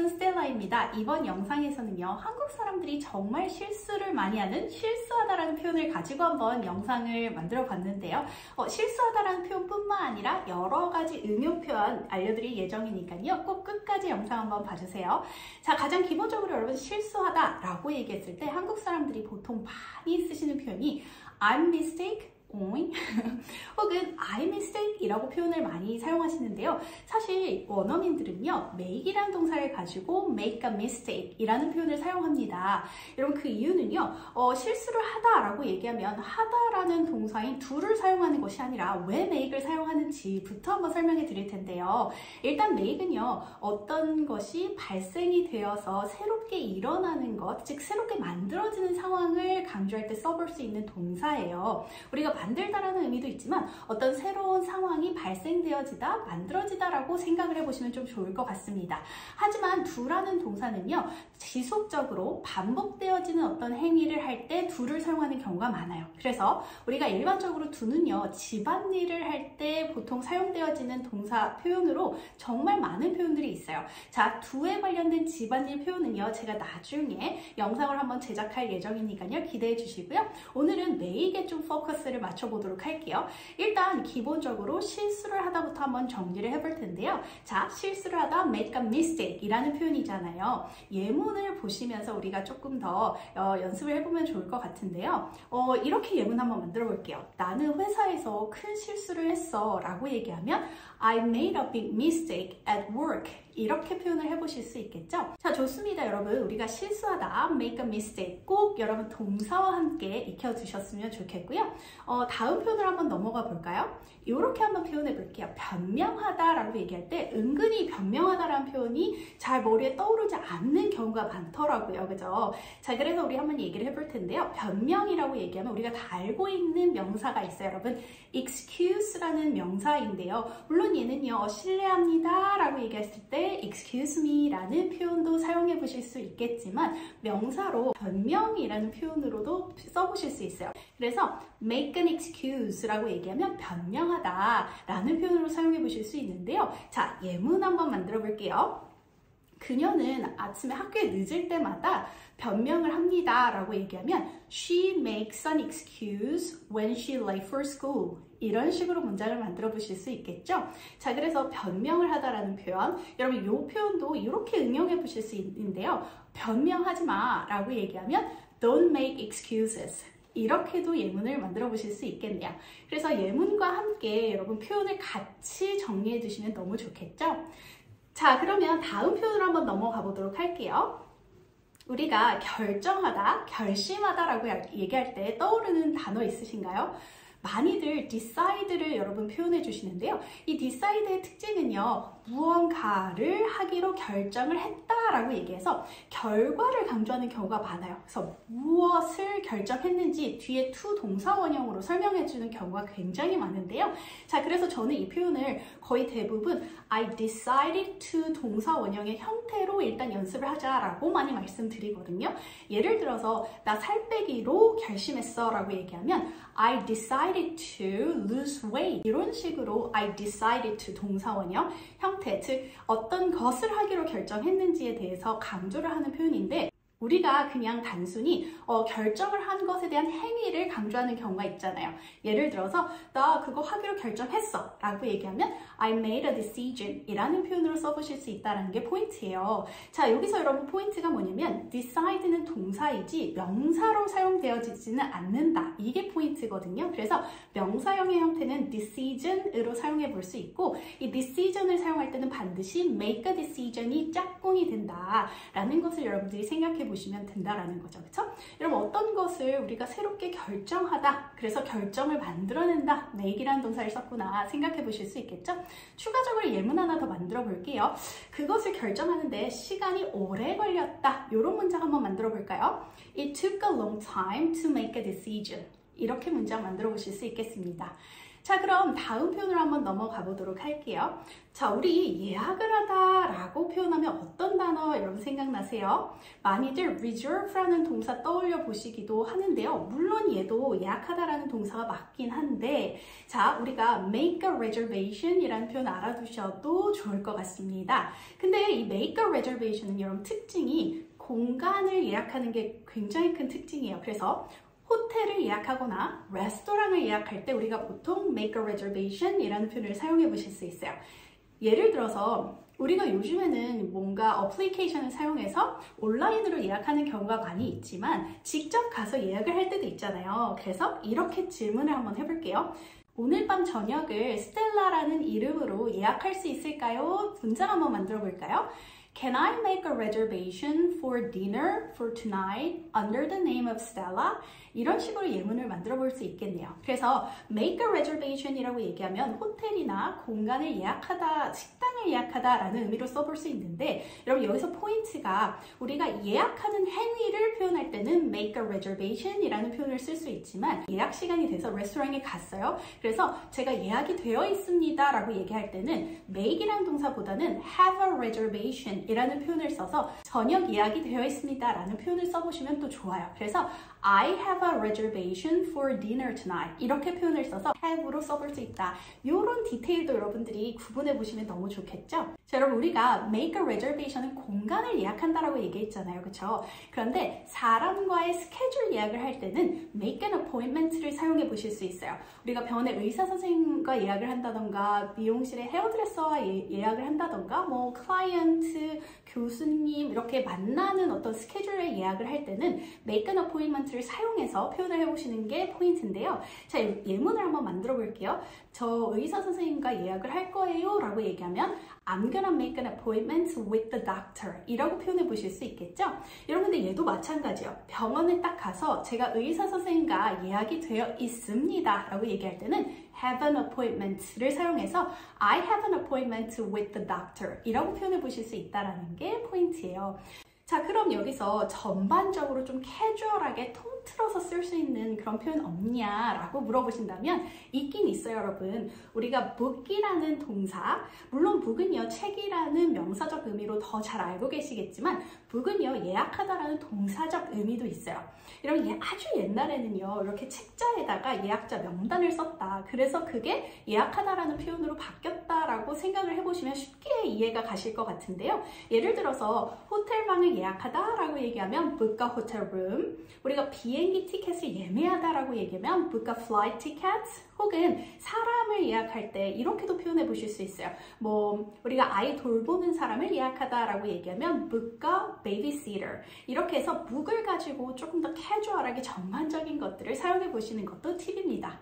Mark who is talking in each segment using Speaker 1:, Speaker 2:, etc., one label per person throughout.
Speaker 1: 여러분, 스텔라입니다. 이번 영상에서는요, 한국 사람들이 정말 실수를 많이 하는 실수하다라는 표현을 가지고 한번 영상을 만들어 봤는데요. 실수하다라는 표현뿐만 아니라 여러 가지 응용 표현 알려드릴 예정이니까요. 꼭 끝까지 영상 한번 봐주세요. 자, 가장 기본적으로 여러분, 실수하다라고 얘기했을 때 한국 사람들이 보통 많이 쓰시는 표현이 I'm mistake, 오잉? 혹은 I mistake 이라고 표현을 많이 사용하시는데요. 사실 원어민들은요, make이라는 동사를 가지고 make a mistake 이라는 표현을 사용합니다. 여러분, 그 이유는요, 실수를 하다라고 얘기하면 하다라는 동사인 do를 사용하는 것이 아니라 왜 make을 사용하는지부터 한번 설명해 드릴 텐데요. 일단 make은요, 어떤 것이 발생이 되어서 새롭게 일어나는 것, 즉 새롭게 만들어지는 상황을 강조할 때 써볼 수 있는 동사예요. 우리가 만들다라는 의미도 있지만 어떤 새로운 상황이 발생되어지다, 만들어지다라고 생각을 해보시면 좀 좋을 것 같습니다. 하지만 do라는 동사는요, 지속적으로 반복되어지는 어떤 행위를 할 때 do를 사용하는 경우가 많아요. 그래서 우리가 일반적으로 do는요, 집안일을 할 때 보통 사용되어지는 동사 표현으로 정말 많은 표현들이 있어요. 자, do에 관련된 집안일 표현은요, 제가 나중에 영상을 한번 제작할 예정이니까요, 기대해 주시고요. 오늘은 make에 좀 포커스를 맞춰보도록 할게요. 일단 기본적으로 실수를 하다부터 한번 정리를 해볼 텐데요. 자, 실수를 하다 make a mistake 이라는 표현이잖아요. 예문을 보시면서 우리가 조금 더 연습을 해보면 좋을 것 같은데요. 이렇게 예문 한번 만들어 볼게요. 나는 회사에서 큰 실수를 했어 라고 얘기하면 I made a big mistake at work 이렇게 표현을 해보실 수 있겠죠? 자, 좋습니다. 여러분, 우리가 실수하다 make a mistake 꼭 여러분 동사와 함께 익혀두셨으면 좋겠고요. 다음 표현을 한번 넘어가 볼까요? 이렇게 한번 표현해 볼게요. 변명하다라고 얘기할 때 은근히 변명하다라는 표현이 잘 머리에 떠오르지 않는 경우가 많더라고요. 그죠? 자, 그래서 우리 한번 얘기를 해볼 텐데요. 변명이라고 얘기하면 우리가 다 알고 있는 명사가 있어요. 여러분, excuse라는 명사인데요. 물론 얘는요, 실례합니다 라고 얘기했을 때 excuse me 라는 표현도 사용해 보실 수 있겠지만 명사로 변명이라는 표현으로도 써보실 수 있어요. 그래서 make an excuse 라고 얘기하면 변명하다 라는 표현으로 사용해 보실 수 있는데요. 자, 예문 한번 만들어 볼게요. 그녀는 아침에 학교에 늦을 때마다 변명을 합니다 라고 얘기하면 She makes an excuse when she late for school 이런 식으로 문장을 만들어 보실 수 있겠죠? 자, 그래서 변명을 하다라는 표현, 여러분 이 표현도 이렇게 응용해 보실 수 있는데요. 변명하지 마 라고 얘기하면 Don't make excuses 이렇게도 예문을 만들어 보실 수 있겠네요. 그래서 예문과 함께 여러분 표현을 같이 정리해 두시면 너무 좋겠죠? 자, 그러면 다음 표현을 한번 넘어가 보도록 할게요. 우리가 결정하다, 결심하다라고 얘기할 때 떠오르는 단어 있으신가요? 많이들 decide를 여러분 표현해 주시는데요. 이 decide의 특징은요, 무언가를 하기로 결정을 했다라고 얘기해서 결과를 강조하는 경우가 많아요. 그래서 무엇을 결정했는지 뒤에 to 동사 원형으로 설명해 주는 경우가 굉장히 많은데요. 자, 그래서 저는 이 표현을 거의 대부분 I decided to 동사 원형의 형태로 일단 연습을 하자라고 많이 말씀드리거든요. 예를 들어서 나 살 빼기로 결심했어 라고 얘기하면 I decided to lose weight 이런 식으로 I decided to 동사 원형 형태, 즉 어떤 것을 하기로 결정했는지에 대해서 강조를 하는 표현인데 우리가 그냥 단순히 결정을 한 것에 대한 행위를 강조하는 경우가 있잖아요. 예를 들어서 나 그거 하기로 결정했어 라고 얘기하면 I made a decision 이라는 표현으로 써보실 수 있다는 게 포인트예요. 자, 여기서 여러분 포인트가 뭐냐면 decide는 동사이지 명사로 사용되어지지는 않는다. 이게 포인트거든요. 그래서 명사형의 형태는 decision으로 사용해 볼 수 있고 이 decision을 사용할 때는 반드시 make a decision이 짝꿍이 된다라는 것을 여러분들이 생각해 보시면 된다라는 거죠. 그렇죠? 여러분, 어떤 것을 우리가 새롭게 결정하다, 그래서 결정을 만들어낸다, make이라는 동사를 썼구나 생각해 보실 수 있겠죠? 추가적으로 예문 하나 더 만들어 볼게요. 그것을 결정하는데 시간이 오래 걸렸다. 이런 문장 한번 만들어 볼까요? It took a long time to make a decision. 이렇게 문장 만들어 보실 수 있겠습니다. 자, 그럼 다음 표현으로 한번 넘어가 보도록 할게요. 자, 우리 예약을 하다 라고 표현하면 어떤 단어 여러분 생각나세요? 많이들 reserve라는 동사 떠올려 보시기도 하는데요. 물론 얘도 예약하다라는 동사가 맞긴 한데, 자, 우리가 make a reservation 이라는 표현 알아두셔도 좋을 것 같습니다. 근데 이 make a reservation은 여러분 특징이 공간을 예약하는 게 굉장히 큰 특징이에요. 그래서 호텔을 예약하거나 레스토랑을 예약할 때 우리가 보통 make a reservation 이라는 표현을 사용해 보실 수 있어요. 예를 들어서 우리가 요즘에는 뭔가 어플리케이션을 사용해서 온라인으로 예약하는 경우가 많이 있지만 직접 가서 예약을 할 때도 있잖아요. 그래서 이렇게 질문을 한번 해볼게요. 오늘 밤 저녁을 스텔라라는 이름으로 예약할 수 있을까요? 문장 한번 만들어 볼까요? Can I make a reservation for dinner for tonight under the name of Stella? 이런 식으로 예문을 만들어 볼 수 있겠네요. 그래서 make a reservation 이라고 얘기하면 호텔이나 공간을 예약하다, 식당을 예약하다 라는 의미로 써볼 수 있는데, 여러분 여기서 포인트가 우리가 예약하는 행위를 표현할 때는 make a reservation 이라는 표현을 쓸 수 있지만, 예약 시간이 돼서 레스토랑에 갔어요. 그래서 제가 예약이 되어 있습니다 라고 얘기할 때는 make 이라는 동사보다는 have a reservation 이라는 표현을 써서 저녁 예약이 되어 있습니다 라는 표현을 써보시면 또 좋아요. 그래서 I have a reservation for dinner tonight 이렇게 표현을 써서 have로 써볼 수 있다. 이런 디테일도 여러분들이 구분해 보시면 너무 좋겠죠? 자, 여러분 우리가 make a reservation은 공간을 예약한다라고 얘기했잖아요. 그렇죠? 그런데 사람과의 스케줄 예약을 할 때는 make an appointment를 사용해 보실 수 있어요. 우리가 병원에 의사 선생님과 예약을 한다던가 미용실에 헤어드레서와 예약을 한다던가 뭐 클라이언트, 교수님 이렇게 만나는 어떤 스케줄의 예약을 할 때는 make an appointment를 사용해서 표현을 해보시는 게 포인트인데요. 자, 예문을 한번 만들어 볼게요. 저 의사 선생님과 예약을 할 거예요 라고 얘기하면 I'm gonna make an appointment with the doctor 이라고 표현해 보실 수 있겠죠? 여러분 근데 얘도 마찬가지예요. 병원에 딱 가서 제가 의사 선생님과 예약이 되어 있습니다 라고 얘기할 때는 have an appointment를 사용해서 I have an appointment with the doctor 이라고 표현해 보실 수 있다는 게 포인트예요. 자, 그럼 여기서 전반적으로 좀 캐주얼하게 통틀어서 쓸 수 있는 그런 표현 없냐라고 물어보신다면 있긴 있어요, 여러분. 우리가 book이라는 동사, 물론 book은요, 책이라는 명사적 의미로 더 잘 알고 계시겠지만 book은요, 예약하다라는 동사적 의미도 있어요. 여러분, 아주 옛날에는요, 이렇게 책자에다가 예약자 명단을 썼다. 그래서 그게 예약하다라는 표현으로 바뀌었다라고 생각을 해보시면 쉽게 이해가 가실 것 같은데요. 예를 들어서 호텔방을 예약하다라고 얘기하면 book a hotel room, 우리가 비행기 티켓을 예매하다라고 얘기하면 book a flight ticket, 혹은 사람을 예약할 때 이렇게도 표현해 보실 수 있어요. 뭐 우리가 아이 돌보는 사람을 예약하다라고 얘기하면 book a babysitter, 이렇게 해서 book을 가지고 조금 더 캐주얼하게 전반적인 것들을 사용해 보시는 것도 팁입니다.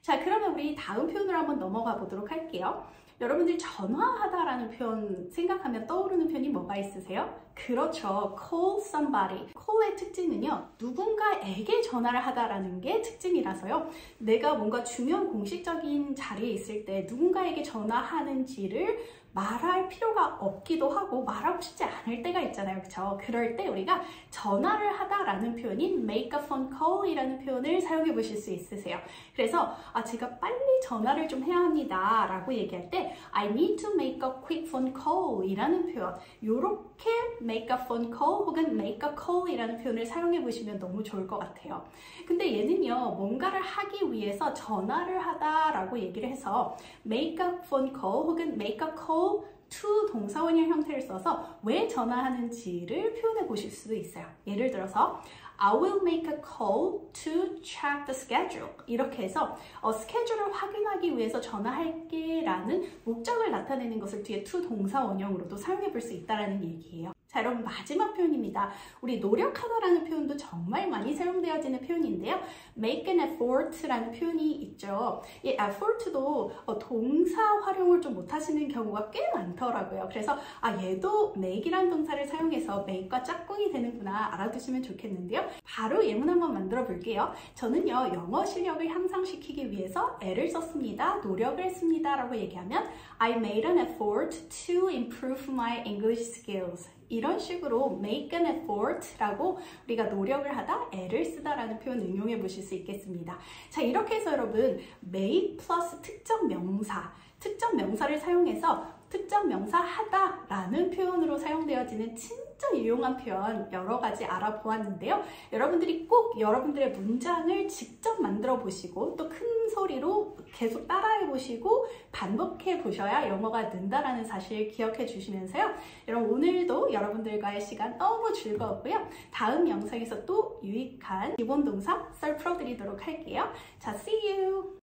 Speaker 1: 자, 그러면 우리 다음 표현으로 한번 넘어가 보도록 할게요. 여러분들이 전화하다라는 표현 생각하면 떠오르는 표현이 뭐가 있으세요? 그렇죠. call somebody. call의 특징은요, 누군가에게 전화를 하다라는 게 특징이라서요. 내가 뭔가 중요한 공식적인 자리에 있을 때 누군가에게 전화하는지를 말할 필요가 없기도 하고 말하고 싶지 않을 때가 있잖아요. 그렇죠? 그럴 때 우리가 전화를 하다라는 표현인 make a phone call 이라는 표현을 사용해 보실 수 있으세요. 그래서 제가 빨리 전화를 좀 해야 합니다 라고 얘기할 때 I need to make a quick phone call 이라는 표현, 요렇게 make a phone call 혹은 make a call 이라는 표현을 사용해 보시면 너무 좋을 것 같아요. 근데 얘는요, 뭔가를 하기 위해서 전화를 하다라고 얘기를 해서 make a phone call 혹은 make a call to 동사원형 형태를 써서 왜 전화하는지를 표현해 보실 수도 있어요. 예를 들어서 I will make a call to check the schedule, 이렇게 해서 스케줄을 확인하기 위해서 전화할게 라는 목적을 나타내는 것을 뒤에 to 동사 원형으로도 사용해 볼 수 있다는 얘기예요. 자, 여러분 마지막 표현입니다. 우리 노력하다라는 표현도 정말 많이 사용되어지는 표현인데요. make an effort라는 표현이 있죠. 이 effort도 동사 활용을 좀 못하시는 경우가 꽤 많더라고요. 그래서 얘도 make이라는 동사를 사용해서 make과 짝꿍이 되는구나 알아두시면 좋겠는데요. 바로 예문 한번 만들어 볼게요. 저는요, 영어 실력을 향상시키기 위해서 애를 썼습니다. 노력을 했습니다 라고 얘기하면 I made an effort to improve my English skills. 이런 식으로 make an effort라고 우리가 노력을 하다, 애를 쓰다라는 표현 응용해 보실 수 있겠습니다. 자, 이렇게 해서 여러분 make 플러스 특정 명사를 사용해서 특정 명사 하다라는 표현으로 사용되어지는 진짜 유용한 표현 여러 가지 알아보았는데요. 여러분들이 꼭 여러분들의 문장을 직접 만들어 보시고 또 큰 소리로 계속 따라해 보시고 반복해 보셔야 영어가 는다라는 사실 기억해 주시면서요. 여러분 오늘도 여러분들과의 시간 너무 즐거웠고요. 다음 영상에서 또 유익한 기본 동사 썰 풀어드리도록 할게요. 자, see you!